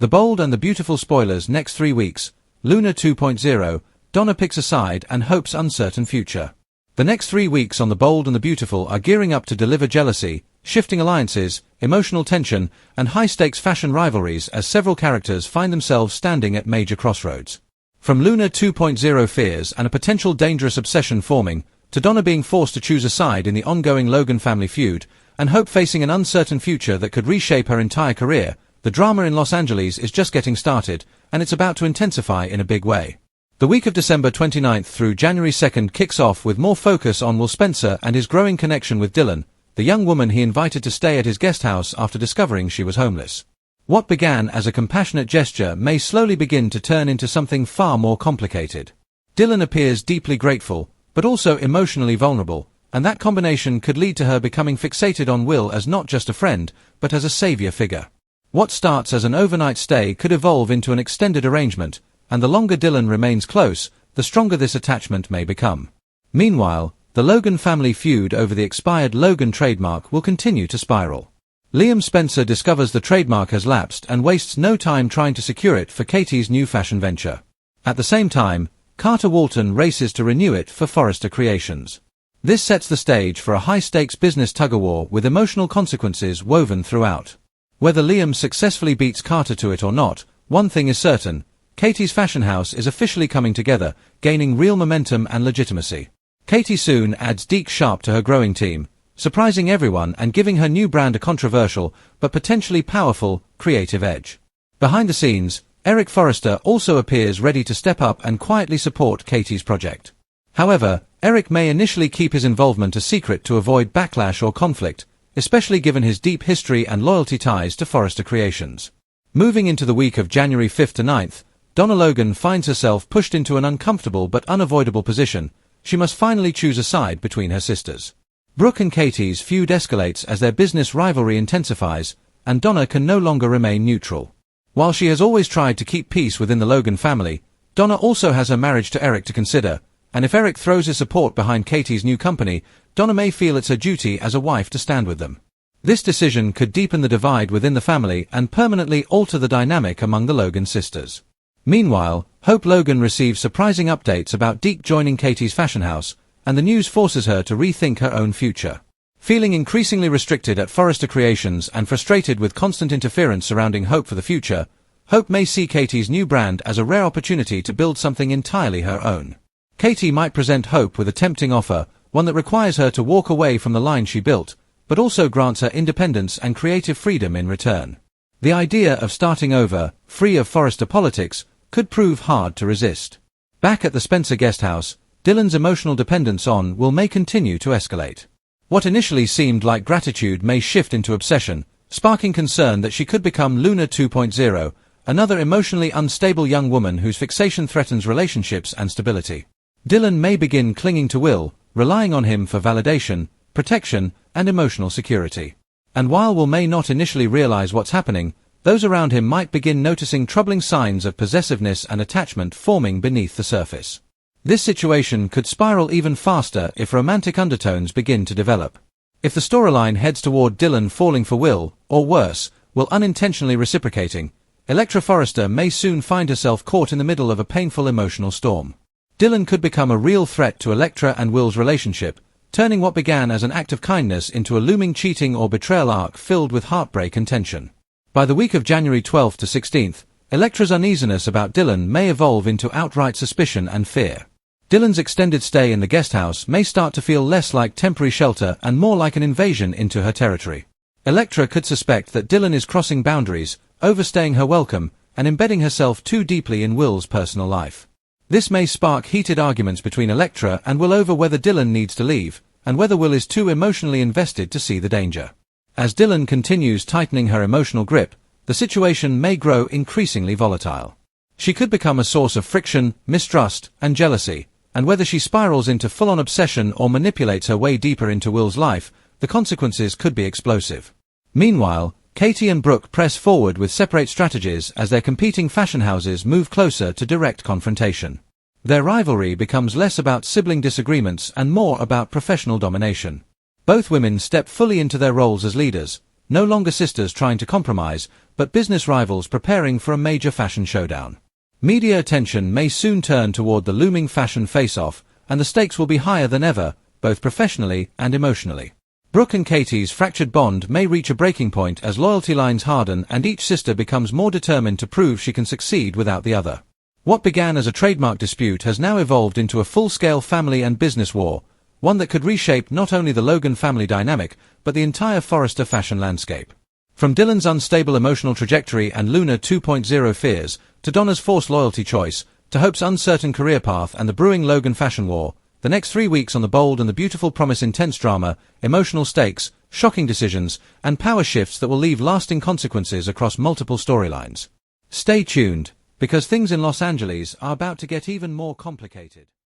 The Bold and the Beautiful spoilers next 3 weeks, Luna 2.0, Donna picks a side and hopes uncertain future. The next 3 weeks on The Bold and the Beautiful are gearing up to deliver jealousy, shifting alliances, emotional tension, and high-stakes fashion rivalries as several characters find themselves standing at major crossroads. From Luna 2.0 fears and a potential dangerous obsession forming, to Donna being forced to choose a side in the ongoing Logan family feud, and Hope facing an uncertain future that could reshape her entire career, the drama in Los Angeles is just getting started, and it's about to intensify in a big way. The week of December 29th through January 2nd kicks off with more focus on Will Spencer and his growing connection with Dylan, the young woman he invited to stay at his guest house after discovering she was homeless. What began as a compassionate gesture may slowly begin to turn into something far more complicated. Dylan appears deeply grateful, but also emotionally vulnerable, and that combination could lead to her becoming fixated on Will as not just a friend, but as a savior figure. What starts as an overnight stay could evolve into an extended arrangement, and the longer Dylan remains close, the stronger this attachment may become. Meanwhile, the Logan family feud over the expired Logan trademark will continue to spiral. Liam Spencer discovers the trademark has lapsed and wastes no time trying to secure it for Katie's new fashion venture. At the same time, Carter Walton races to renew it for Forrester Creations. This sets the stage for a high-stakes business tug-of-war with emotional consequences woven throughout. Whether Liam successfully beats Carter to it or not, one thing is certain: Katie's fashion house is officially coming together, gaining real momentum and legitimacy. Katie soon adds Deke Sharp to her growing team, surprising everyone and giving her new brand a controversial, but potentially powerful, creative edge. Behind the scenes, Eric Forrester also appears ready to step up and quietly support Katie's project. However, Eric may initially keep his involvement a secret to avoid backlash or conflict, especially given his deep history and loyalty ties to Forrester Creations. Moving into the week of January 5th to 9th, Donna Logan finds herself pushed into an uncomfortable but unavoidable position. She must finally choose a side between her sisters. Brooke and Katie's feud escalates as their business rivalry intensifies, and Donna can no longer remain neutral. While she has always tried to keep peace within the Logan family, Donna also has her marriage to Eric to consider, and if Eric throws his support behind Katie's new company, Donna may feel it's her duty as a wife to stand with them. This decision could deepen the divide within the family and permanently alter the dynamic among the Logan sisters. Meanwhile, Hope Logan receives surprising updates about Deke joining Katie's fashion house, and the news forces her to rethink her own future. Feeling increasingly restricted at Forrester Creations and frustrated with constant interference surrounding Hope for the future, Hope may see Katie's new brand as a rare opportunity to build something entirely her own. Katie might present Hope with a tempting offer, one that requires her to walk away from the line she built, but also grants her independence and creative freedom in return. The idea of starting over, free of Forrester politics, could prove hard to resist. Back at the Spencer guest house, Dylan's emotional dependence on Will may continue to escalate. What initially seemed like gratitude may shift into obsession, sparking concern that she could become Luna 2.0, another emotionally unstable young woman whose fixation threatens relationships and stability. Dylan may begin clinging to Will, relying on him for validation, protection, and emotional security. And while Will may not initially realize what's happening, those around him might begin noticing troubling signs of possessiveness and attachment forming beneath the surface. This situation could spiral even faster if romantic undertones begin to develop. If the storyline heads toward Dylan falling for Will, or worse, Will unintentionally reciprocating, Elektra Forrester may soon find herself caught in the middle of a painful emotional storm. Dylan could become a real threat to Elektra and Will's relationship, turning what began as an act of kindness into a looming cheating or betrayal arc filled with heartbreak and tension. By the week of January 12th to 16th, Elektra's uneasiness about Dylan may evolve into outright suspicion and fear. Dylan's extended stay in the guest house may start to feel less like temporary shelter and more like an invasion into her territory. Elektra could suspect that Dylan is crossing boundaries, overstaying her welcome, and embedding herself too deeply in Will's personal life. This may spark heated arguments between Elektra and Will over whether Dylan needs to leave, and whether Will is too emotionally invested to see the danger. As Dylan continues tightening her emotional grip, the situation may grow increasingly volatile. She could become a source of friction, mistrust, and jealousy, and whether she spirals into full-on obsession or manipulates her way deeper into Will's life, the consequences could be explosive. Meanwhile, Katie and Brooke press forward with separate strategies as their competing fashion houses move closer to direct confrontation. Their rivalry becomes less about sibling disagreements and more about professional domination. Both women step fully into their roles as leaders, no longer sisters trying to compromise, but business rivals preparing for a major fashion showdown. Media attention may soon turn toward the looming fashion face-off, and the stakes will be higher than ever, both professionally and emotionally. Brooke and Katie's fractured bond may reach a breaking point as loyalty lines harden and each sister becomes more determined to prove she can succeed without the other. What began as a trademark dispute has now evolved into a full-scale family and business war, one that could reshape not only the Logan family dynamic, but the entire Forrester fashion landscape. From Dylan's unstable emotional trajectory and Luna 2.0 fears, to Donna's forced loyalty choice, to Hope's uncertain career path and the brewing Logan fashion war, the next 3 weeks on The Bold and the Beautiful promise intense drama, emotional stakes, shocking decisions, and power shifts that will leave lasting consequences across multiple storylines. Stay tuned, because things in Los Angeles are about to get even more complicated.